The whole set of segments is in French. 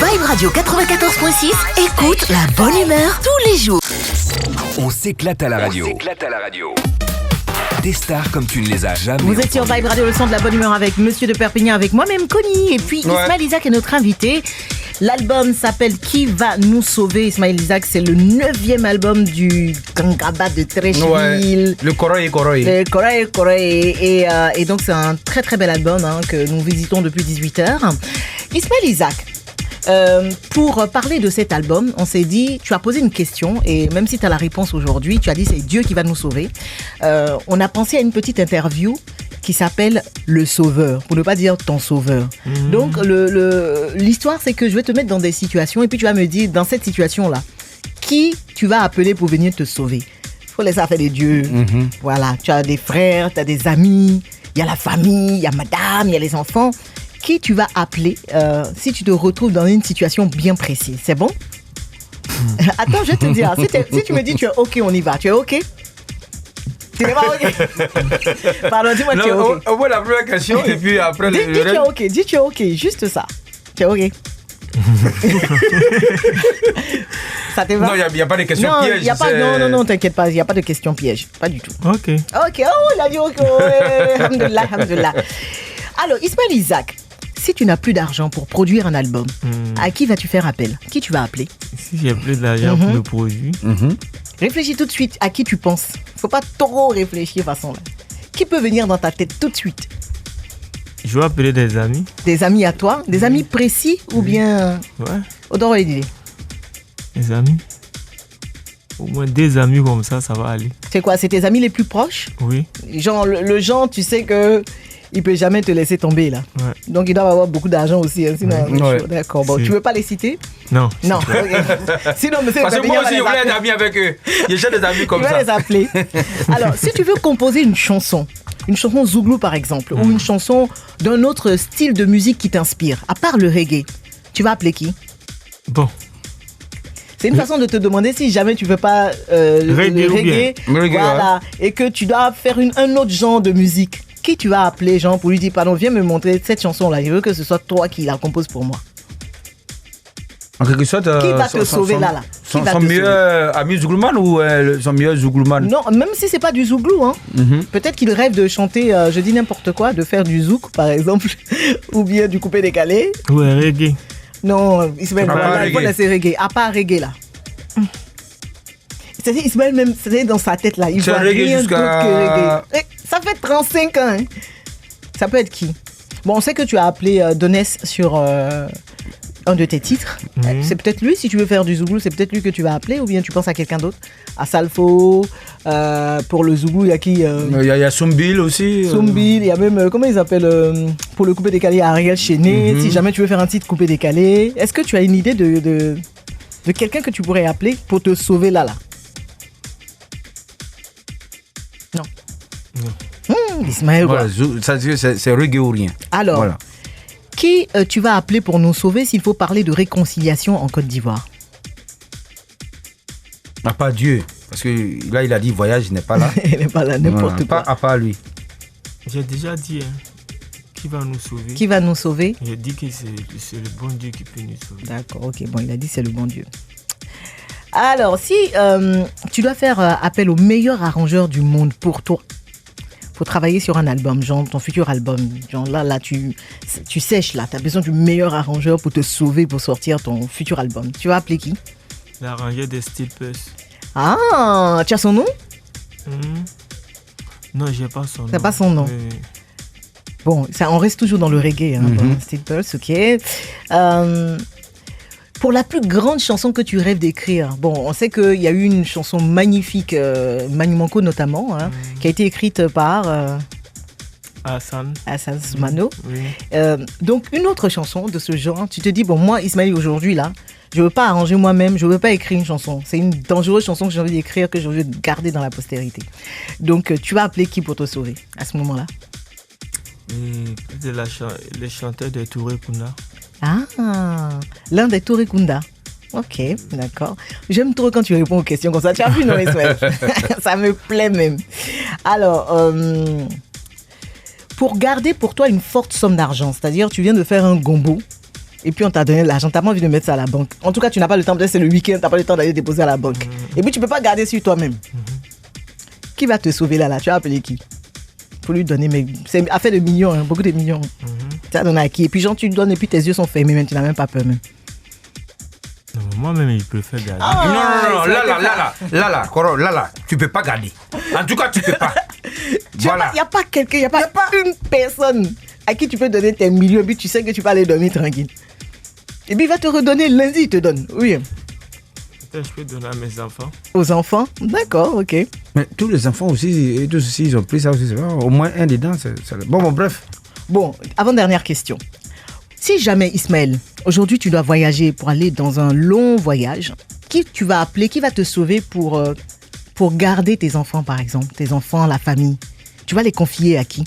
Vibe Radio 94.6, écoute la bonne humeur tous les jours. On s'éclate à la radio. Des stars comme tu ne les as jamais Vous êtes sur Vibe Radio, le son de la bonne humeur avec Monsieur de Perpignan, avec moi-même Connie, et puis Ismaël Isaac est notre invité. L'album s'appelle Qui va nous sauver. Ismaël Isaac, c'est le 9e album du Gangaba de Trècheville. Le Koroye. Le Koroye. Et donc c'est un très très bel album que nous visitons depuis 18h. Ismaël Isaac, pour parler de cet album, on s'est dit, tu as posé une question et même si tu as la réponse aujourd'hui, tu as dit c'est Dieu qui va nous sauver. On a pensé à une petite interview qui s'appelle Le Sauveur, pour ne pas dire Ton Sauveur. Donc l'histoire c'est que je vais te mettre dans des situations et puis tu vas me dire dans cette situation-là, qui tu vas appeler pour venir te sauver. Il faut laisser affaire des dieux. Voilà, tu as des frères, tu as des amis, il y a la famille, il y a madame, il y a les enfants. Qui tu vas appeler si tu te retrouves dans une situation bien précise. C'est bon? Attends, je vais te dire. Si tu me dis tu es OK, on y va. Tu es OK? Tu n'es pas OK? Pardon, dis-moi tu es OK. On voit la première question et puis après dis tu es OK. Dis tu es OK. Juste ça. Tu es OK. Ça te va? Non, il n'y a pas de questions pièges. Non, t'inquiète pas. Il n'y a pas de questions pièges. Pas du tout. OK. OK. Oh, il a dit OK. Alhamdoulilah. Alors, Ismaël Isaac, si tu n'as plus d'argent pour produire un album, à qui vas-tu faire appel? Qui tu vas appeler? Si j'ai plus d'argent pour le produire. Réfléchis tout de suite à qui tu penses. Faut pas trop réfléchir façon là. Qui peut venir dans ta tête tout de suite? Je vais appeler des amis. Des amis à toi? Des amis précis ou bien... Ouais. Autant l'idée. Des amis. Au moins des amis comme ça va aller. C'est quoi? C'est tes amis les plus proches? Oui. Genre, le genre, tu sais que... Il peut jamais te laisser tomber là. Ouais. Donc il doit avoir beaucoup d'argent aussi. Sinon, d'accord. Bon, tu veux pas les citer? Non. Okay. Sinon, monsieur. Parce que moi aussi, je voulais être ami avec eux. J'ai des amis comme ça. Il va les appeler. Alors, si tu veux composer une chanson zouglou par exemple, ou une chanson d'un autre style de musique qui t'inspire, à part le reggae, tu vas appeler qui? Bon. C'est une façon de te demander si jamais tu veux pas le reggae, voilà, et que tu dois faire un autre genre de musique. Qui tu vas appeler, Jean, pour lui dire, pardon, viens me montrer cette chanson-là. Je veux que ce soit toi qui la compose pour moi. En quelque sorte, qui va te sauver là? Son meilleur ami Zouglouman ou son meilleur Zouglouman? Non, même si c'est pas du Zouglou, peut-être qu'il rêve de chanter, je dis n'importe quoi, de faire du zouk, par exemple, ou bien du coupé-décalé. Ouais, reggae. Non, Ismaël, il faut laisser reggae. À part reggae, là. C'est-à-dire, Ismaël, même, c'est dans sa tête, là. Il voit rien d'autre que reggae. Ça fait 35 ans. Hein. Ça peut être qui? Bon, on sait que tu as appelé Donès sur un de tes titres. C'est peut-être lui, si tu veux faire du Zouglou, c'est peut-être lui que tu vas appeler, ou bien tu penses à quelqu'un d'autre? À Salfo, pour le Zouglou, il y a qui? Il y a Soumbil aussi. Soumbil, il y a même, comment ils appellent, pour le coupé-décalé, Ariel Chéné. Si jamais tu veux faire un titre coupé-décalé. Est-ce que tu as une idée de quelqu'un que tu pourrais appeler pour te sauver là? Non. Ismaël, voilà, c'est reggae ou rien. Alors, voilà. Qui tu vas appeler pour nous sauver s'il faut parler de réconciliation en Côte d'Ivoire? Pas Dieu. Parce que là, il a dit voyage, il n'est pas là. Il n'est pas là, n'importe quoi. À part lui. J'ai déjà dit, qui va nous sauver? Qui va nous sauver? J'ai dit que c'est le bon Dieu qui peut nous sauver. D'accord, ok. Bon, il a dit c'est le bon Dieu. Alors, si tu dois faire appel au meilleur arrangeur du monde pour toi, faut travailler sur un album, genre ton futur album, genre là tu sèches là, tu as besoin du meilleur arrangeur pour te sauver, pour sortir ton futur album. Tu vas appeler qui? L'arrangeur de Steel Pulse. Ah, tu as son nom? Non, j'ai pas son nom. T'as pas son nom? Bon, on reste toujours dans le reggae, Steel Pulse, ok. Pour la plus grande chanson que tu rêves d'écrire, bon, on sait qu'il y a eu une chanson magnifique, Manu Manco notamment, qui a été écrite par Hassan Soumano. Oui. Donc, une autre chanson de ce genre, tu te dis, bon, moi, Ismaël, aujourd'hui, là, je ne veux pas arranger moi-même, je ne veux pas écrire une chanson. C'est une dangereuse chanson que j'ai envie d'écrire, que j'ai envie de garder dans la postérité. Donc, tu vas appeler qui pour te sauver à ce moment-là? Les chanteurs de Touré Kunda. Ah, l'un des Touré Kunda. Ok, d'accord. J'aime trop quand tu réponds aux questions comme ça. Tu as vu, non, Ismaël? Ça me plaît même. Alors, pour garder pour toi une forte somme d'argent, c'est-à-dire tu viens de faire un gombo, Et puis on t'a donné l'argent, t'as pas envie de mettre ça à la banque. En tout cas, tu n'as pas le temps, peut-être c'est le week-end, t'as pas le temps d'aller déposer à la banque. Et puis tu peux pas garder sur toi-même. Qui va te sauver là? Tu as appelé qui? Faut lui donner, mais c'est affaire de millions, hein, beaucoup de millions. Tu as donné à qui? Et puis genre tu donnes et puis tes yeux sont fermés, même tu n'as même pas peur même. Non, moi-même, je préfère garder. Non, là, Koro, là, tu peux pas garder. En tout cas, tu peux pas. Voilà. Il n'y a pas quelqu'un, il n'y a pas une personne à qui tu peux donner tes millions et puis tu sais que tu peux aller dormir tranquille. Et puis il va te redonner lundi, il te donne. Oui. Peut-être je peux donner à mes enfants. Aux enfants? D'accord, ok. Mais tous les enfants aussi, et tous aussi, ils ont pris ça aussi. C'est pas, au moins un dedans. Bon, bref. Bon, avant-dernière question. Si jamais, Ismaël, aujourd'hui tu dois voyager pour aller dans un long voyage, qui tu vas appeler, qui va te sauver pour garder tes enfants, par exemple, tes enfants, la famille? Tu vas les confier à qui?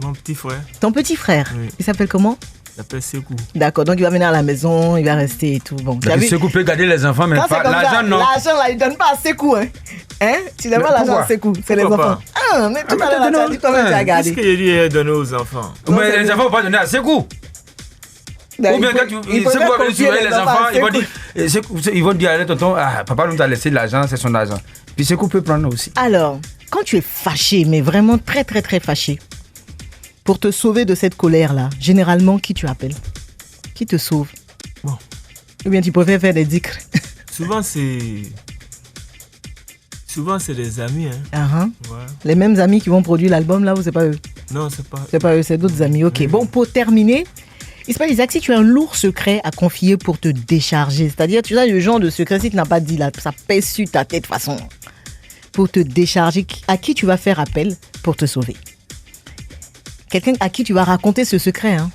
Mon petit frère. Ton petit frère? Oui. Il s'appelle comment? Il s'appelle Sekou. D'accord, donc il va venir à la maison, il va rester et tout. Bon, Sekou peut garder les enfants, mais quand pas c'est comme l'argent, ça, non. l'argent là, il donne pas à Sekou, hein? Tu donnes Mais pas l'argent pourquoi? à Sekou, c'est les Pourquoi enfants. Ah, mais tout à l'heure, tu as dit toi-même, tu as Qu'est-ce gardé. que j'ai dit est donné aux enfants? Mais les enfants ne vont pas donner à Sekou. Ou bien quand Sekou va venir surveiller les enfants, ils vont dire à tonton, papa nous a laissé l'argent, c'est son argent. Puis Sekou peut prendre aussi. Alors, quand tu es fâché, mais vraiment très très très fâché, pour te sauver de cette colère-là, généralement, qui tu appelles? Qui te sauve? Bon. Ou bien tu préfères faire des dicres? Souvent, c'est des amis. Hein. Ouais. Les mêmes amis qui vont produire l'album là ou c'est pas eux? Non, c'est pas. C'est pas eux, c'est d'autres amis. Ok. Bon, pour terminer, Ismaël Isaac, si tu as un lourd secret à confier pour te décharger, c'est-à-dire tu as le genre de secret, si tu n'as pas dit là, ça pèse sur ta tête de façon. Pour te décharger, à qui tu vas faire appel pour te sauver? Quelqu'un à qui tu vas raconter ce secret, hein?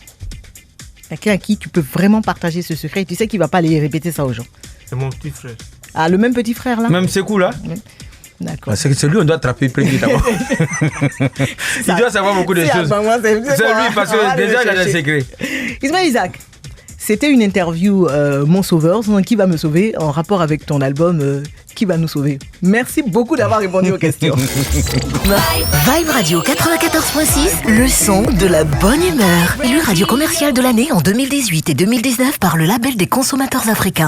Quelqu'un à qui tu peux vraiment partager ce secret. Tu sais qu'il ne va pas aller répéter ça aux gens. C'est mon petit frère. Ah, le même petit frère là? Même Sekou là. D'accord. C'est lui on doit attraper premier d'abord. Il doit savoir beaucoup de choses. C'est lui parce que déjà il a des secrets. Ismaël Isaac, c'était une interview Mon Sauveur, qui va me sauver en rapport avec ton album Qui va nous sauver. Merci beaucoup d'avoir répondu aux questions. Vibe Radio 94.6, le son de la bonne humeur. Élu radio commerciale de l'année en 2018 et 2019 par le label des consommateurs africains.